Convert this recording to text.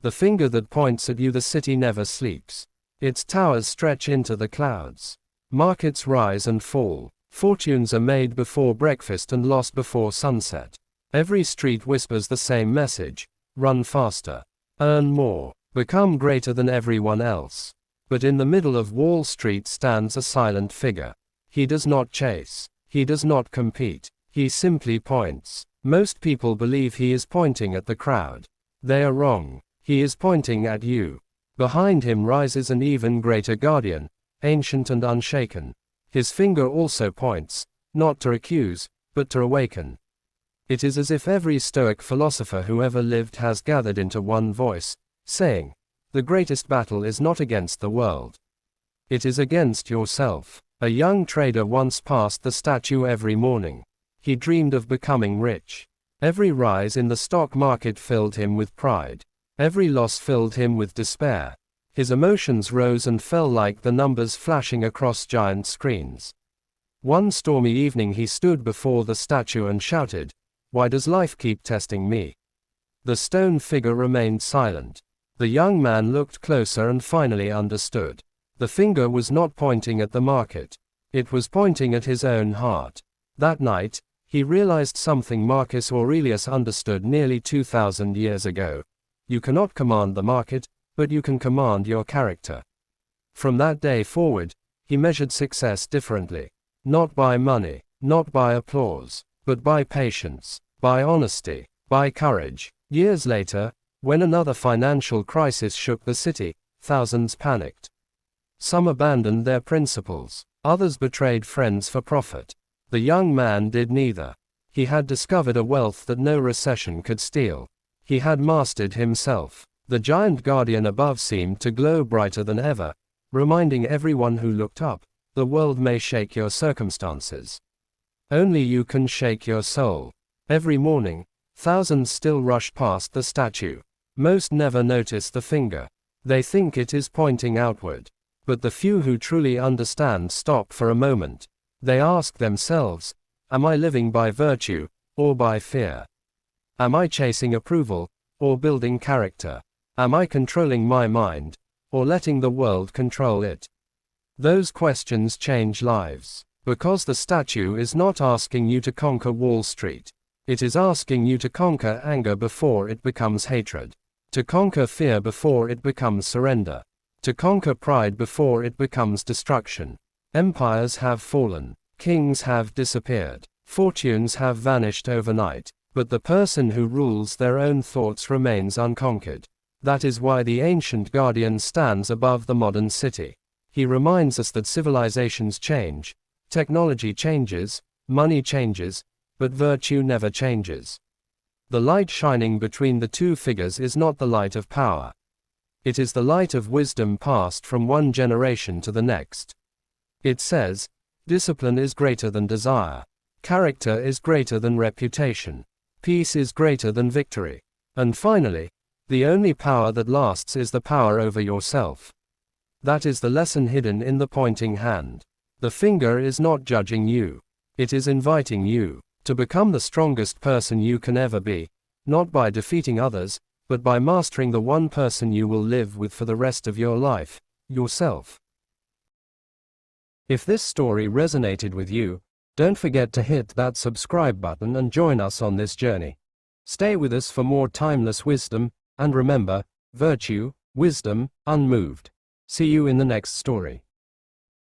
The finger that points at you. The city never sleeps. Its towers stretch into the clouds. Markets rise and fall. Fortunes are made before breakfast and lost before sunset. Every street whispers the same message: run faster, earn more, become greater than everyone else. But in the middle of Wall Street stands a silent figure. He does not chase. He does not compete. He simply points. Most people believe he is pointing at the crowd. They are wrong. He is pointing at you. Behind him rises an even greater guardian, ancient and unshaken. His finger also points, not to accuse, but to awaken. It is as if every Stoic philosopher who ever lived has gathered into one voice, saying, the greatest battle is not against the world. It is against yourself. A young trader once passed the statue every morning. He dreamed of becoming rich. Every rise in the stock market filled him with pride. Every loss filled him with despair. His emotions rose and fell like the numbers flashing across giant screens. One stormy evening he stood before the statue and shouted, "Why does life keep testing me?" The stone figure remained silent. The young man looked closer and finally understood. The finger was not pointing at the market. It was pointing at his own heart. That night, he realized something Marcus Aurelius understood nearly 2,000 years ago. You cannot command the market, but you can command your character. From that day forward, he measured success differently. Not by money, not by applause, but by patience, by honesty, by courage. Years later, when another financial crisis shook the city, thousands panicked. Some abandoned their principles. Others betrayed friends for profit. The young man did neither. He had discovered a wealth that no recession could steal. He had mastered himself. The giant guardian above seemed to glow brighter than ever, reminding everyone who looked up, the world may shake your circumstances. Only you can shake your soul. Every morning, thousands still rush past the statue. Most never notice the finger. They think it is pointing outward. But the few who truly understand stop for a moment. They ask themselves, am I living by virtue, or by fear? Am I chasing approval, or building character? Am I controlling my mind, or letting the world control it? Those questions change lives. Because the statue is not asking you to conquer Wall Street. It is asking you to conquer anger before it becomes hatred. To conquer fear before it becomes surrender. To conquer pride before it becomes destruction. Empires have fallen. Kings have disappeared. Fortunes have vanished overnight. But the person who rules their own thoughts remains unconquered. That is why the ancient guardian stands above the modern city. He reminds us that civilizations change, technology changes, money changes, but virtue never changes. The light shining between the two figures is not the light of power. It is the light of wisdom passed from one generation to the next. It says, discipline is greater than desire. Character is greater than reputation. Peace is greater than victory. And finally, the only power that lasts is the power over yourself. That is the lesson hidden in the pointing hand. The finger is not judging you. It is inviting you to become the strongest person you can ever be, not by defeating others, but by mastering the one person you will live with for the rest of your life, yourself. If this story resonated with you, don't forget to hit that subscribe button and join us on this journey. Stay with us for more timeless wisdom, and remember, virtue, wisdom, unmoved. See you in the next story.